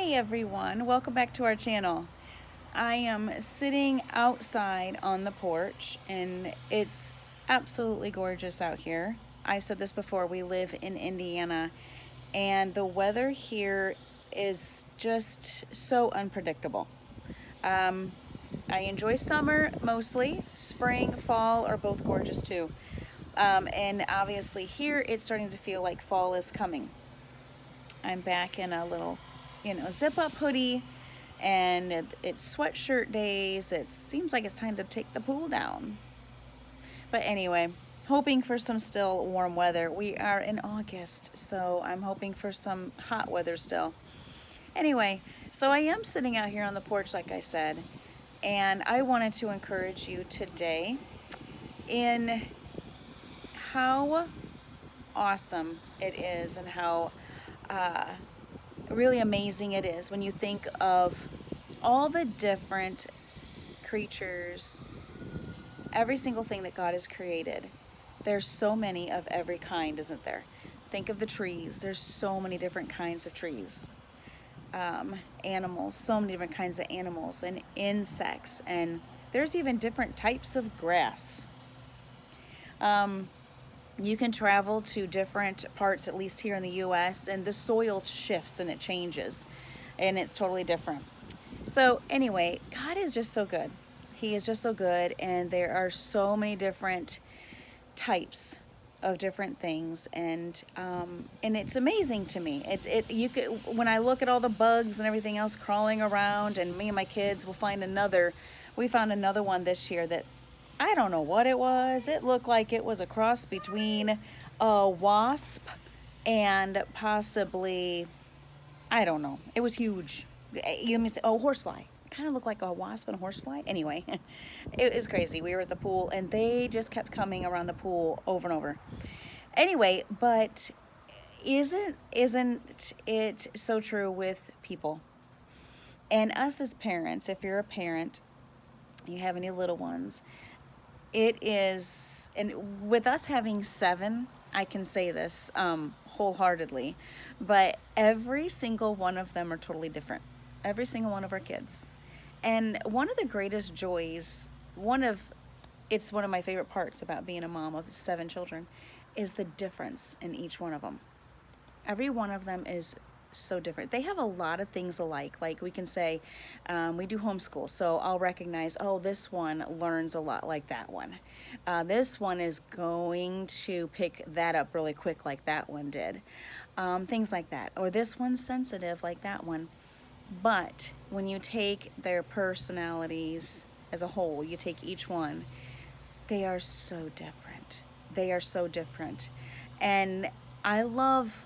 Hey everyone, welcome back to our channel. I am sitting outside on the porch and it's absolutely gorgeous out here. I said this before, we live in Indiana and the weather here is just so unpredictable. I enjoy summer mostly. Spring, fall are both gorgeous too. And obviously here it's starting to feel like fall is coming. I'm back in a little, zip up hoodie and it's sweatshirt days. It seems like it's time to take the pool down. But anyway, hoping for some still warm weather. We are in August, so I'm hoping for some hot weather still. Anyway, so I am sitting out here on the porch, like I said, and I wanted to encourage you today in how awesome it is and how really amazing it is when you think of all the different creatures, every single thing that God has created. There's so many of every kind, isn't there? Think of the trees. There's so many different kinds of trees. Animals, so many different kinds of animals and insects, and there's even different types of grass. You can travel to different parts, at least here in the US, and the soil shifts and it changes and it's totally different. So anyway, God is just so good. He is just so good, and there are so many different types of different things, and it's amazing to me. You could, when I look at all the bugs and everything else crawling around, and me and my kids will find another. We found another one this year that I don't know what it was. It looked like it was a cross between a wasp and possibly, I don't know. It was huge. Let me say, oh, horsefly. Kind of looked like a wasp and a horsefly. Anyway, it was crazy. We were at the pool and they just kept coming around the pool over and over. Anyway, but isn't it so true with people? And us as parents, if you're a parent, you have any little ones, it is, and with us having 7, I can say this wholeheartedly, but every single one of them are totally different. Every single one of our kids. And one of the greatest joys, it's one of my favorite parts about being a mom of 7 children, is the difference in each one of them. Every one of them is so different. They have a lot of things alike. Like we can say, we do homeschool, so I'll recognize, oh, this one learns a lot like that one. This one is going to pick that up really quick like that one did. Things like that. Or this one's sensitive like that one. But when you take their personalities as a whole, you take each one, they are so different. They are so different. And I love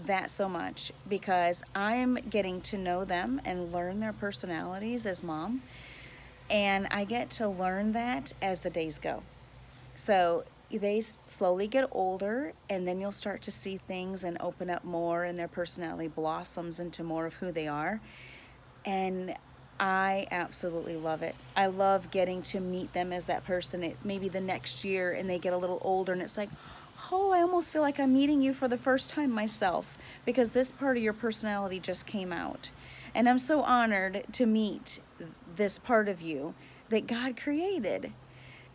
that so much because I'm getting to know them and learn their personalities as mom. And I get to learn that as the days go. So they slowly get older, and then you'll start to see things and open up more, and their personality blossoms into more of who they are. And I absolutely love it. I love getting to meet them as that person. Maybe the next year and they get a little older and it's like, oh, I almost feel like I'm meeting you for the first time myself because this part of your personality just came out. And I'm so honored to meet this part of you that God created.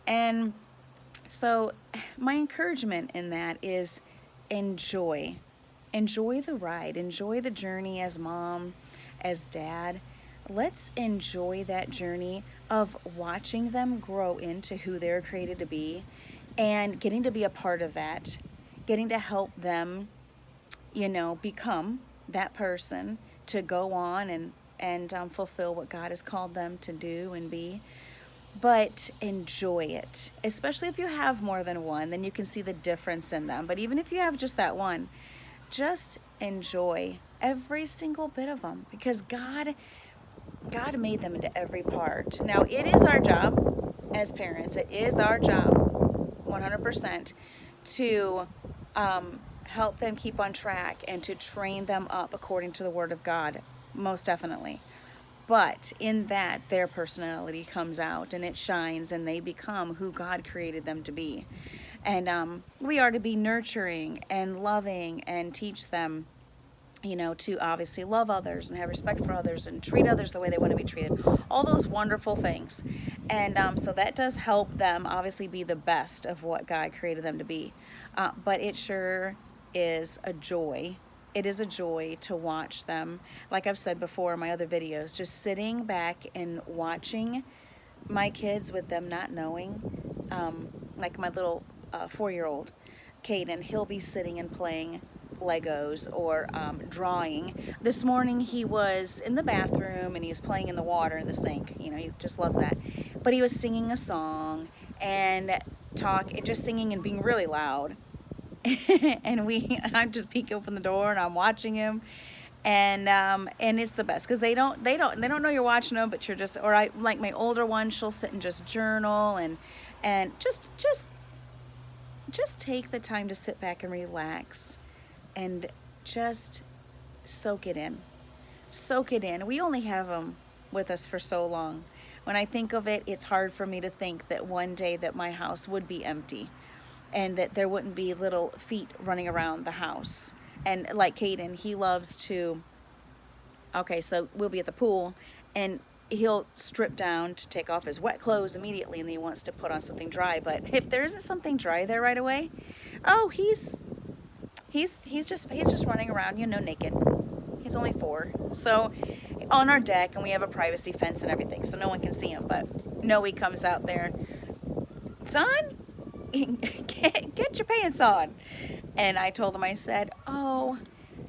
And so my encouragement in that is enjoy. Enjoy the ride. Enjoy the journey as mom, as dad. Let's enjoy that journey of watching them grow into who they're created to be and getting to be a part of that, getting to help them, become that person to go on and fulfill what God has called them to do and be. But enjoy it, especially if you have more than one, then you can see the difference in them. But even if you have just that one, just enjoy every single bit of them because God made them into every part. Now, it is our job as parents, it is our job 100% to help them keep on track and to train them up according to the Word of God, most definitely. But in that, their personality comes out and it shines and they become who God created them to be. And we are to be nurturing and loving and teach them you know, to obviously love others and have respect for others and treat others the way they want to be treated. All those wonderful things. And so that does help them obviously be the best of what God created them to be. But it sure is a joy. It is a joy to watch them, like I've said before in my other videos, just sitting back and watching my kids with them not knowing. Like my little 4-year-old, Caden, he'll be sitting and playing Legos or drawing. This morning he was in the bathroom and he was playing in the water in the sink. You know, he just loves that. But he was singing a song and just singing and being really loud. And I'm just peeking open the door and I'm watching him, and it's the best because they don't know you're watching them, but you're just, or I like my older one, she'll sit and just journal and just take the time to sit back and relax and just soak it in. We only have them with us for so long. When I think of it, it's hard for me to think that one day that my house would be empty and that there wouldn't be little feet running around the house. And like Caden, he loves to, okay, so we'll be at the pool and he'll strip down to take off his wet clothes immediately, and then he wants to put on something dry. But if there isn't something dry there right away, oh, he's just running around, you know, naked. He's only 4. So on our deck, and we have a privacy fence and everything, so no one can see him. But Noe comes out there, son, get your pants on. And I told him, I said, oh,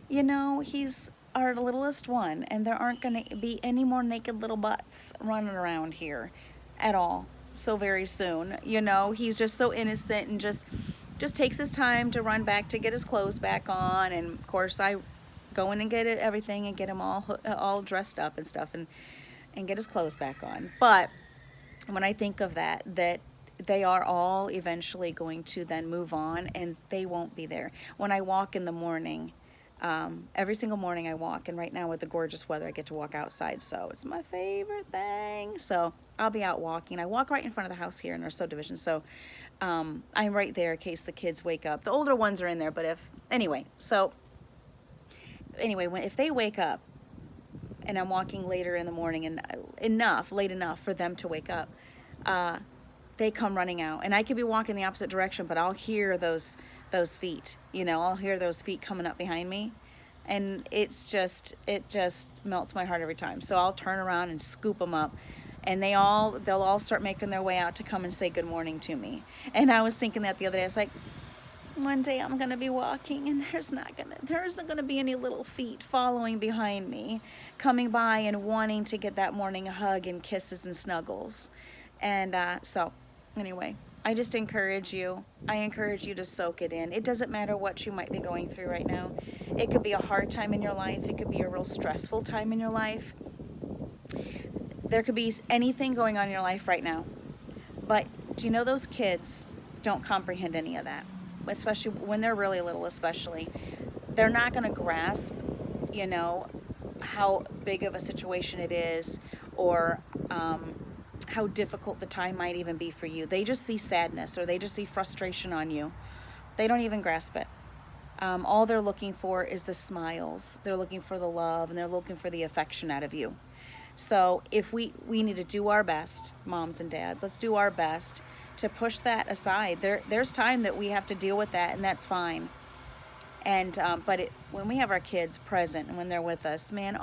you know, he's our littlest one, and there aren't going to be any more naked little butts running around here at all so very soon. You know, he's just so innocent and just takes his time to run back to get his clothes back on. And of course I go in and get everything and get him all dressed up and stuff and get his clothes back on. But when I think of that they are all eventually going to then move on, and they won't be there. When I walk in the morning, every single morning I walk, and right now with the gorgeous weather I get to walk outside, so it's my favorite thing. So I'll be out walking. I walk right in front of the house here in our subdivision, so I'm right there in case the kids wake up. The older ones are in there, but if anyway if they wake up and I'm walking later in the morning and late enough for them to wake up, they come running out, and I could be walking the opposite direction, but I'll hear those feet, you know, I'll hear those feet coming up behind me, and it just melts my heart every time. So I'll turn around and scoop them up, and they'll all start making their way out to come and say good morning to me. And I was thinking that the other day, I was like, one day I'm gonna be walking and there isn't gonna be any little feet following behind me, coming by and wanting to get that morning hug and kisses and snuggles. And so anyway, I just encourage you. I encourage you to soak it in. It doesn't matter what you might be going through right now. It could be a hard time in your life. It could be a real stressful time in your life. There could be anything going on in your life right now. But do you know those kids don't comprehend any of that, especially when they're really little, especially. They're not going to grasp, you know, how big of a situation it is, or how difficult the time might even be for you. They just see sadness, or they just see frustration on you. They don't even grasp it. All they're looking for is the smiles. They're looking for the love, and they're looking for the affection out of you. So if we need to do our best, moms and dads, let's do our best to push that aside. There's time that we have to deal with that, and that's fine. And but when we have our kids present and when they're with us, man,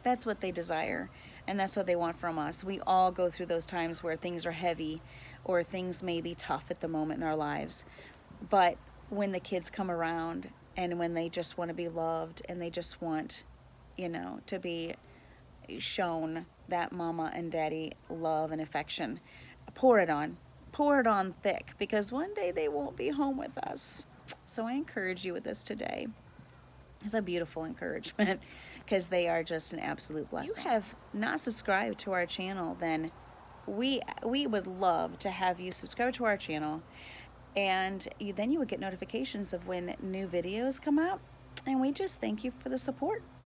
that's what they desire, and that's what they want from us. We all go through those times where things are heavy, or things may be tough at the moment in our lives. But when the kids come around, and when they just want to be loved, and they just want, you know, to be shown that mama and daddy love and affection, pour it on thick, because one day they won't be home with us. So I encourage you with this today. It's a beautiful encouragement, because they are just an absolute blessing. If you have not subscribed to our channel, then we would love to have you subscribe to our channel, and then you would get notifications of when new videos come out, and we just thank you for the support.